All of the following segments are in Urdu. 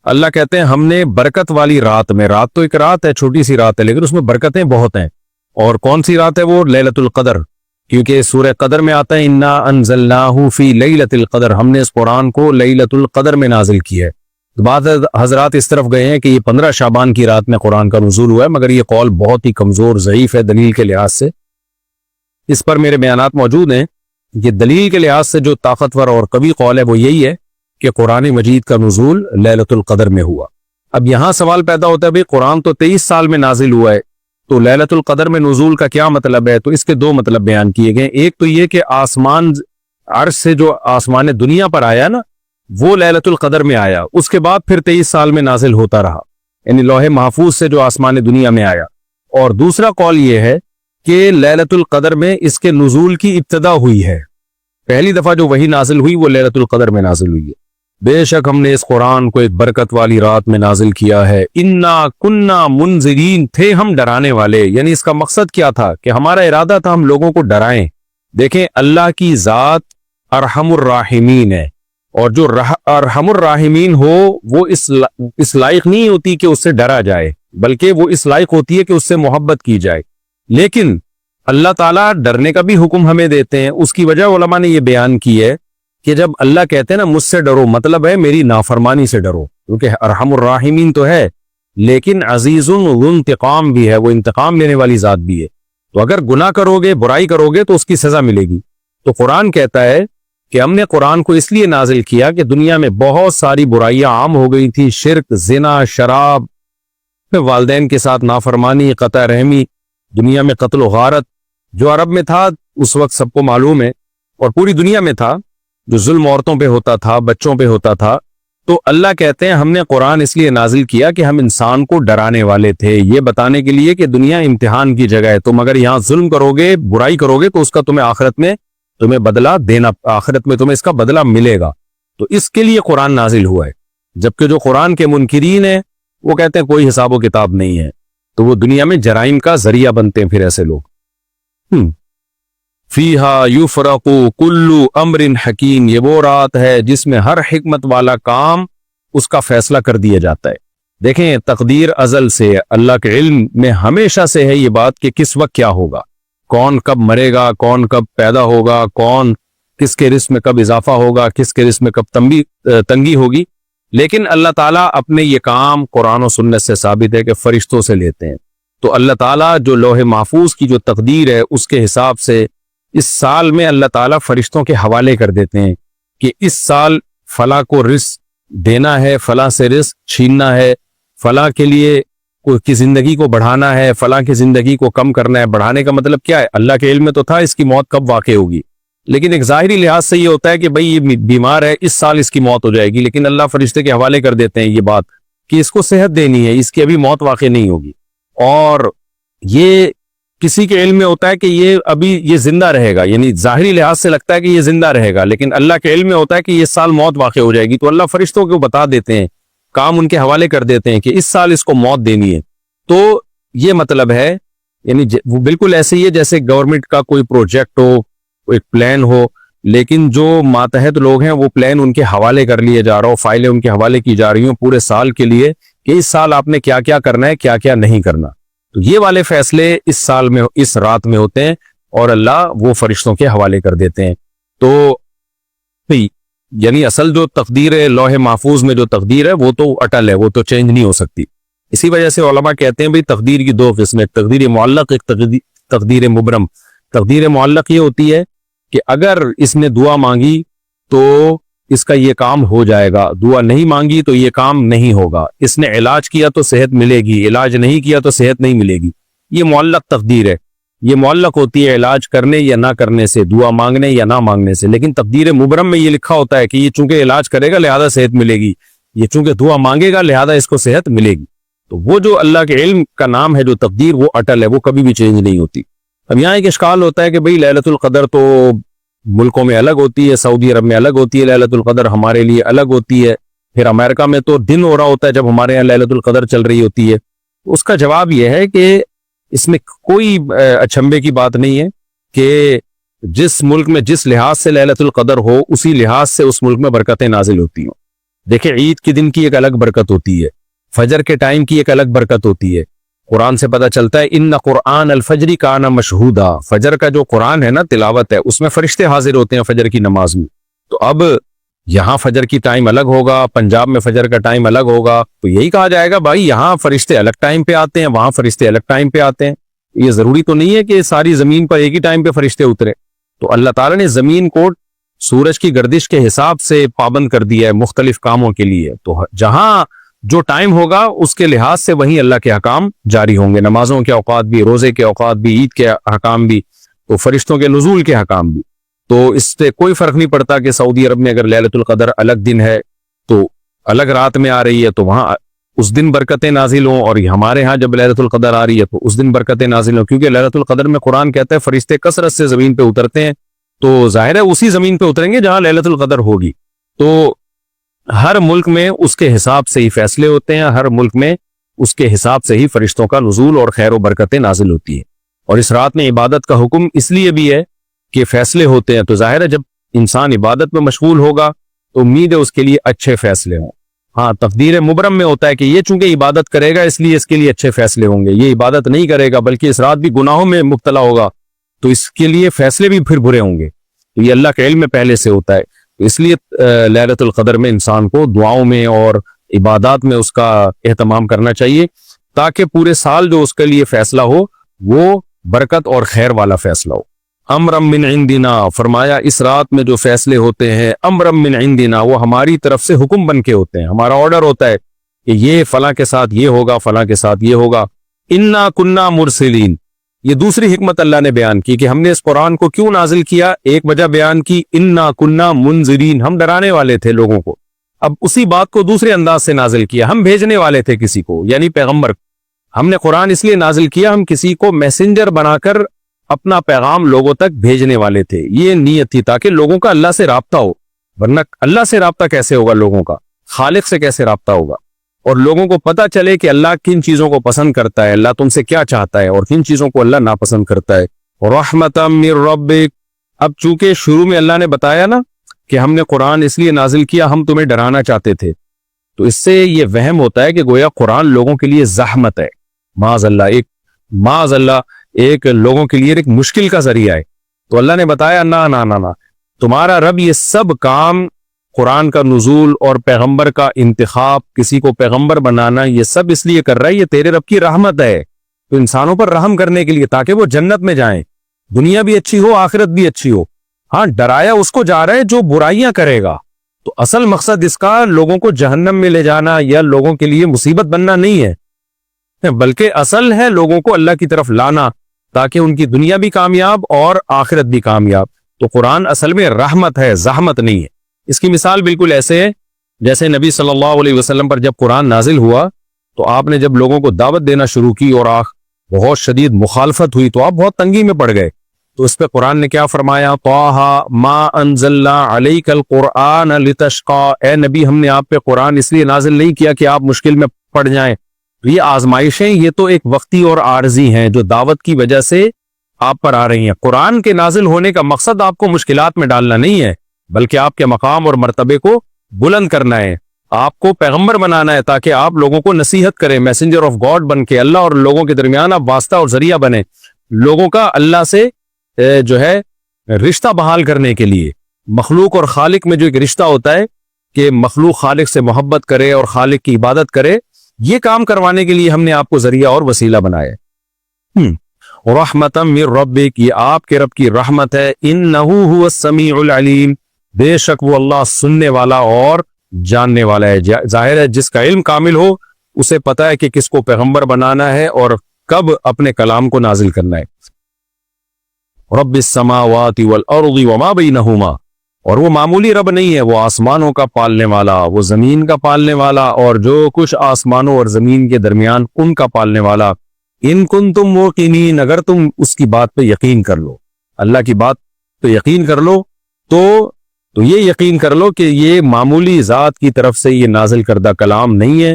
اللہ کہتے ہیں ہم نے برکت والی رات میں، رات تو ایک رات ہے، چھوٹی سی رات ہے، لیکن اس میں برکتیں بہت ہیں. اور کون سی رات ہے وہ؟ لیلۃ القدر، کیونکہ سورہ قدر میں آتا ہے انا انزلناہ فی لیلۃ القدر، ہم نے اس قرآن کو لیلۃ القدر میں نازل کیا ہے. بعض حضرات اس طرف گئے ہیں کہ یہ 15 شعبان کی رات میں قرآن کا نزول ہوا ہے، مگر یہ قول بہت ہی کمزور ضعیف ہے دلیل کے لحاظ سے. اس پر میرے بیانات موجود ہیں. یہ دلیل کے لحاظ سے جو طاقتور اور قوی قول ہے وہ یہی ہے کہ قرآن مجید کا نزول لیلۃ القدر میں ہوا. اب یہاں سوال پیدا ہوتا ہے بھئی قرآن تو 23 سال میں نازل ہوا ہے، تو لیلۃ القدر میں نزول کا کیا مطلب ہے؟ تو اس کے دو مطلب بیان کیے گئے. ایک تو یہ کہ آسمان عرش سے جو آسمان دنیا پر آیا نا وہ لیلۃ القدر میں آیا، اس کے بعد پھر 23 سال میں نازل ہوتا رہا، یعنی لوح محفوظ سے جو آسمان دنیا میں آیا. اور دوسرا قول یہ ہے کہ لیلۃ القدر میں اس کے نزول کی ابتدا ہوئی ہے، پہلی دفعہ جو وحی نازل ہوئی وہ لیلۃ القدر میں نازل ہوئی ہے. بے شک ہم نے اس قرآن کو ایک برکت والی رات میں نازل کیا ہے. انا کننا منذرین، تھے ہم ڈرانے والے. یعنی اس کا مقصد کیا تھا؟ کہ ہمارا ارادہ تھا ہم لوگوں کو ڈرائیں. دیکھیں اللہ کی ذات ارحم الراحمین ہے، اور جو ارحم الراحمین ہو وہ اس لائق نہیں ہوتی کہ اس سے ڈرا جائے، بلکہ وہ اس لائق ہوتی ہے کہ اس سے محبت کی جائے. لیکن اللہ تعالیٰ ڈرنے کا بھی حکم ہمیں دیتے ہیں. اس کی وجہ علماء نے یہ بیان کی ہے کہ جب اللہ کہتے ہیں نا مجھ سے ڈرو، مطلب ہے میری نافرمانی سے ڈرو، کیونکہ ارحم الراحمین تو ہے لیکن عزیز ذو انتقام بھی ہے، وہ انتقام لینے والی ذات بھی ہے. تو اگر گناہ کرو گے، برائی کرو گے تو اس کی سزا ملے گی. تو قرآن کہتا ہے کہ ہم نے قرآن کو اس لیے نازل کیا کہ دنیا میں بہت ساری برائیاں عام ہو گئی تھی، شرک، زنا، شراب، والدین کے ساتھ نافرمانی، قطع رحمی، دنیا میں قتل و غارت جو عرب میں تھا اس وقت سب کو معلوم ہے، اور پوری دنیا میں تھا، جو ظلم عورتوں پہ ہوتا تھا، بچوں پہ ہوتا تھا. تو اللہ کہتے ہیں ہم نے قرآن اس لیے نازل کیا کہ ہم انسان کو ڈرانے والے تھے، یہ بتانے کے لیے کہ دنیا امتحان کی جگہ ہے. تم اگر یہاں ظلم کرو گے، برائی کرو گے تو اس کا تمہیں آخرت میں تمہیں بدلہ دینا، آخرت میں تمہیں اس کا بدلہ ملے گا. تو اس کے لیے قرآن نازل ہوا ہے. جبکہ جو قرآن کے منکرین ہیں وہ کہتے ہیں کوئی حساب و کتاب نہیں ہے، تو وہ دنیا میں جرائم کا ذریعہ بنتے ہیں پھر ایسے لوگ. فیہا یفرق کل امر حکیم، یہ وہ رات ہے جس میں ہر حکمت والا کام اس کا فیصلہ کر دیا جاتا ہے. دیکھیں تقدیر ازل سے، اللہ کے علم میں ہمیشہ سے ہے یہ بات کہ کس وقت کیا ہوگا، کون کب مرے گا، کون کب پیدا ہوگا، کون کس کے رزق میں کب اضافہ ہوگا، کس کے رزق میں کب تنگی ہوگی. لیکن اللہ تعالیٰ اپنے یہ کام قرآن و سنت سے ثابت ہے کہ فرشتوں سے لیتے ہیں. تو اللہ تعالیٰ جو لوح محفوظ کی جو تقدیر ہے اس کے حساب سے اس سال میں اللہ تعالیٰ فرشتوں کے حوالے کر دیتے ہیں کہ اس سال فلاں کو رزق دینا ہے، فلاں سے رزق چھیننا ہے، فلاں کے لیے کی زندگی کو بڑھانا ہے، فلاں کی زندگی کو کم کرنا ہے. بڑھانے کا مطلب کیا ہے؟ اللہ کے علم میں تو تھا اس کی موت کب واقع ہوگی، لیکن ایک ظاہری لحاظ سے یہ ہوتا ہے کہ بھئی یہ بیمار ہے، اس سال اس کی موت ہو جائے گی، لیکن اللہ فرشتے کے حوالے کر دیتے ہیں یہ بات کہ اس کو صحت دینی ہے، اس کی ابھی موت واقع نہیں ہوگی. اور یہ کسی کے علم میں ہوتا ہے کہ یہ ابھی یہ زندہ رہے گا، یعنی ظاہری لحاظ سے لگتا ہے کہ یہ زندہ رہے گا، لیکن اللہ کے علم میں ہوتا ہے کہ یہ سال موت واقع ہو جائے گی. تو اللہ فرشتوں کو بتا دیتے ہیں، کام ان کے حوالے کر دیتے ہیں کہ اس سال اس کو موت دینی ہے. تو یہ مطلب ہے، یعنی وہ بالکل ایسے ہی ہے جیسے گورنمنٹ کا کوئی پروجیکٹ ہو، ایک پلان ہو، لیکن جو ماتحت لوگ ہیں وہ پلان ان کے حوالے کر لیے جا رہا ہو، فائلیں ان کے حوالے کی جا رہی ہوں پورے سال کے لیے کہ اس سال آپ نے کیا کیا کرنا ہے، کیا کیا نہیں کرنا. تو یہ والے فیصلے اس سال میں، اس رات میں ہوتے ہیں، اور اللہ وہ فرشتوں کے حوالے کر دیتے ہیں. تو یعنی اصل جو تقدیر ہے، لوح محفوظ میں جو تقدیر ہے وہ تو اٹل ہے، وہ تو چینج نہیں ہو سکتی. اسی وجہ سے علماء کہتے ہیں بھئی تقدیر کی دو قسمیں، تقدیر معلق، ایک تقدیر مبرم. تقدیر معلق یہ ہوتی ہے کہ اگر اس نے دعا مانگی تو اس کا یہ کام ہو جائے گا، دعا نہیں مانگی تو یہ کام نہیں ہوگا. اس نے علاج کیا تو صحت ملے گی، علاج نہیں کیا تو صحت نہیں ملے گی. یہ معلق تقدیر ہے، یہ معلق ہوتی ہے علاج کرنے یا نہ کرنے سے، دعا مانگنے یا نہ مانگنے سے. لیکن تقدیر مبرم میں یہ لکھا ہوتا ہے کہ یہ چونکہ علاج کرے گا لہذا صحت ملے گی، یہ چونکہ دعا مانگے گا لہذا اس کو صحت ملے گی. تو وہ جو اللہ کے علم کا نام ہے جو تقدیر، وہ اٹل ہے، وہ کبھی بھی چینج نہیں ہوتی. اب یہاں ایک اشکال ہوتا ہے کہ بھئی لیلۃ القدر تو ملکوں میں الگ ہوتی ہے، سعودی عرب میں الگ ہوتی ہے لیلۃ القدر، ہمارے لیے الگ ہوتی ہے، پھر امریکہ میں تو دن ہو رہا ہوتا ہے جب ہمارے یہاں لیلۃ القدر چل رہی ہوتی ہے. اس کا جواب یہ ہے کہ اس میں کوئی اچھمبے کی بات نہیں ہے کہ جس ملک میں جس لحاظ سے لیلۃ القدر ہو اسی لحاظ سے اس ملک میں برکتیں نازل ہوتی ہوں. دیکھیں عید کے دن کی ایک الگ برکت ہوتی ہے، فجر کے ٹائم کی ایک الگ برکت ہوتی ہے۔ قرآن سے پتہ چلتا ہے ان قرآن الفجر کان مشہودا، فجر کا جو قرآن ہے نا تلاوت ہے، اس میں فرشتے حاضر ہوتے ہیں فجر کی نماز میں۔ تو اب یہاں فجر کی ٹائم الگ ہوگا، پنجاب میں فجر کا ٹائم الگ ہوگا، تو یہی کہا جائے گا بھائی یہاں فرشتے الگ ٹائم پہ آتے ہیں، وہاں فرشتے الگ ٹائم پہ آتے ہیں۔ یہ ضروری تو نہیں ہے کہ ساری زمین پر ایک ہی ٹائم پہ فرشتے اترے۔ تو اللہ تعالیٰ نے زمین کو سورج کی گردش کے حساب سے پابند کر دیا ہے مختلف کاموں کے لیے، تو جہاں جو ٹائم ہوگا اس کے لحاظ سے وہیں اللہ کے حکام جاری ہوں گے، نمازوں کے اوقات بھی، روزے کے اوقات بھی، عید کے حکام بھی، تو فرشتوں کے نزول کے حکام بھی۔ تو اس سے کوئی فرق نہیں پڑتا کہ سعودی عرب میں اگر لیلۃ القدر الگ دن ہے تو الگ رات میں آ رہی ہے تو وہاں اس دن برکتیں نازل ہوں، اور ہمارے ہاں جب لیلۃ القدر آ رہی ہے تو اس دن برکتیں نازل ہوں، کیونکہ لیلۃ القدر میں قرآن کہتا ہے فرشتے کثرت سے زمین پہ اترتے ہیں، تو ظاہر ہے اسی زمین پہ اتریں گے جہاں لیلۃ القدر ہوگی۔ تو ہر ملک میں اس کے حساب سے ہی فیصلے ہوتے ہیں، ہر ملک میں اس کے حساب سے ہی فرشتوں کا نزول اور خیر و برکتیں نازل ہوتی ہیں۔ اور اس رات میں عبادت کا حکم اس لیے بھی ہے کہ فیصلے ہوتے ہیں، تو ظاہر ہے جب انسان عبادت میں مشغول ہوگا تو امید ہے اس کے لیے اچھے فیصلے ہوں۔ ہاں تقدیر مبرم میں ہوتا ہے کہ یہ چونکہ عبادت کرے گا اس لیے اس کے لیے اچھے فیصلے ہوں گے، یہ عبادت نہیں کرے گا بلکہ اس رات بھی گناہوں میں مبتلا ہوگا تو اس کے لیے فیصلے بھی پھر برے ہوں گے۔ تو یہ اللہ کے علم میں پہلے سے ہوتا ہے، اس لیے لیلۃ القدر میں انسان کو دعاؤں میں اور عبادات میں اس کا اہتمام کرنا چاہیے تاکہ پورے سال جو اس کے لیے فیصلہ ہو وہ برکت اور خیر والا فیصلہ ہو۔ امرم من عندنا، فرمایا اس رات میں جو فیصلے ہوتے ہیں امرم من عندنا، وہ ہماری طرف سے حکم بن کے ہوتے ہیں، ہمارا آرڈر ہوتا ہے کہ یہ فلاں کے ساتھ یہ ہوگا، فلاں کے ساتھ یہ ہوگا۔ انا کننا مرسلین، یہ دوسری حکمت اللہ نے بیان کی کہ ہم نے اس قرآن کو کیوں نازل کیا۔ ایک وجہ بیان کی انا کننا منذرین، ہم ڈرانے والے تھے لوگوں کو، اب اسی بات کو دوسرے انداز سے نازل کیا، ہم بھیجنے والے تھے کسی کو، یعنی پیغمبر۔ ہم نے قرآن اس لیے نازل کیا، ہم کسی کو میسنجر بنا کر اپنا پیغام لوگوں تک بھیجنے والے تھے، یہ نیت تھی تاکہ لوگوں کا اللہ سے رابطہ ہو، ورنہ اللہ سے رابطہ کیسے ہوگا، لوگوں کا خالق سے کیسے رابطہ ہوگا، اور لوگوں کو پتہ چلے کہ اللہ کن چیزوں کو پسند کرتا ہے، اللہ تم سے کیا چاہتا ہے اور کن چیزوں کو اللہ ناپسند کرتا ہے۔ رحمتا من ربک، اب چونکہ شروع میں اللہ نے بتایا نا کہ ہم نے قرآن اس لیے نازل کیا ہم تمہیں ڈرانا چاہتے تھے، تو اس سے یہ وہم ہوتا ہے کہ گویا قرآن لوگوں کے لیے زحمت ہے، معاذ اللہ ایک لوگوں کے لیے ایک مشکل کا ذریعہ ہے۔ تو اللہ نے بتایا نہ تمہارا رب یہ سب کام، قرآن کا نزول اور پیغمبر کا انتخاب، کسی کو پیغمبر بنانا، یہ سب اس لیے کر رہا ہے، یہ تیرے رب کی رحمت ہے، تو انسانوں پر رحم کرنے کے لیے تاکہ وہ جنت میں جائیں، دنیا بھی اچھی ہو آخرت بھی اچھی ہو۔ ہاں ڈرایا اس کو جا رہا ہے جو برائیاں کرے گا، تو اصل مقصد اس کا لوگوں کو جہنم میں لے جانا یا لوگوں کے لیے مصیبت بننا نہیں ہے، بلکہ اصل ہے لوگوں کو اللہ کی طرف لانا تاکہ ان کی دنیا بھی کامیاب اور آخرت بھی کامیاب۔ تو قرآن اصل میں رحمت ہے، زحمت نہیں ہے۔ اس کی مثال بالکل ایسے ہے جیسے نبی صلی اللہ علیہ وسلم پر جب قرآن نازل ہوا تو آپ نے جب لوگوں کو دعوت دینا شروع کی اور بہت شدید مخالفت ہوئی تو آپ بہت تنگی میں پڑ گئے، تو اس پہ قرآن نے کیا فرمایا، طٰہٰ ما انزلنا علیک القرآن لتشقیٰ، اے نبی ہم نے آپ پہ قرآن اس لیے نازل نہیں کیا کہ آپ مشکل میں پڑ جائیں۔ یہ آزمائشیں یہ تو ایک وقتی اور عارضی ہیں جو دعوت کی وجہ سے آپ پر آ رہی ہیں۔ قرآن کے نازل ہونے کا مقصد آپ کو مشکلات میں ڈالنا نہیں ہے بلکہ آپ کے مقام اور مرتبے کو بلند کرنا ہے، آپ کو پیغمبر بنانا ہے تاکہ آپ لوگوں کو نصیحت کریں، میسنجر آف گاڈ بن کے اللہ اور لوگوں کے درمیان آپ واسطہ اور ذریعہ بنے، لوگوں کا اللہ سے جو ہے رشتہ بحال کرنے کے لیے۔ مخلوق اور خالق میں جو ایک رشتہ ہوتا ہے کہ مخلوق خالق سے محبت کرے اور خالق کی عبادت کرے، یہ کام کروانے کے لیے ہم نے آپ کو ذریعہ اور وسیلہ بنایا ہے۔ رحمتا من ربک، یہ آپ کے رب کی رحمت ہے، انہ هو السمیع العلیم، بے شک وہ اللہ سننے والا اور جاننے والا ہے۔ ظاہر ہے جس کا علم کامل ہو اسے پتا ہے کہ کس کو پیغمبر بنانا ہے اور کب اپنے کلام کو نازل کرنا ہے۔ رب السماوات والارض وما بینہما، اور وہ معمولی رب نہیں ہے، وہ آسمانوں کا پالنے والا، وہ زمین کا پالنے والا اور جو کچھ آسمانوں اور زمین کے درمیان ان کا پالنے والا۔ ان کنتم موقنین، اگر تم اس کی بات پہ یقین کر لو، اللہ کی بات پہ یقین کر لو تو یہ یقین کر لو کہ یہ معمولی ذات کی طرف سے یہ نازل کردہ کلام نہیں ہے،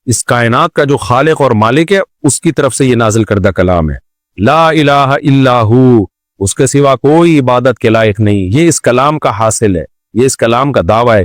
اس کائنات کا جو خالق اور مالک ہے اس کی طرف سے یہ نازل کردہ کلام ہے۔ لا الہ الا ہو، اس کے سوا کوئی عبادت کے لائق نہیں، یہ اس کلام کا حاصل ہے، یہ اس کلام کا دعویٰ ہے۔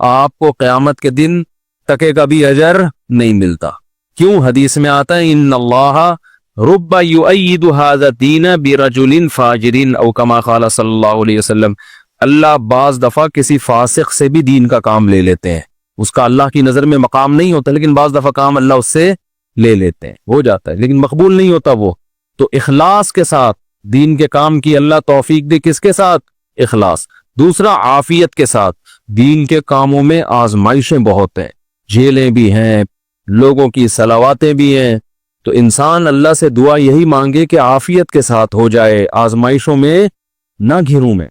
آپ کو قیامت کے دن تکے کا بھی اجر نہیں ملتا. کیوں؟ حدیث میں آتا ہے ان اللہ رب یؤید ھذا الدین برجل فاجر او کما قال صلی اللہ علیہ وسلم. اللہ بعض دفعہ کسی فاسق سے بھی دین کا کام لے لیتے ہیں. اس کا اللہ کی نظر میں مقام نہیں ہوتا، لیکن بعض دفعہ کام اللہ اس سے لے لیتے ہیں، ہو جاتا ہے، لیکن مقبول نہیں ہوتا وہ. تو اخلاص کے ساتھ دین کے کام کی اللہ توفیق دے. کس کے ساتھ؟ اخلاص. دوسرا عافیت کے ساتھ. دین کے کاموں میں آزمائشیں بہت ہیں، جیلیں بھی ہیں، لوگوں کی صلواتیں بھی ہیں. تو انسان اللہ سے دعا یہی مانگے کہ عافیت کے ساتھ ہو جائے، آزمائشوں میں نہ گھروں میں.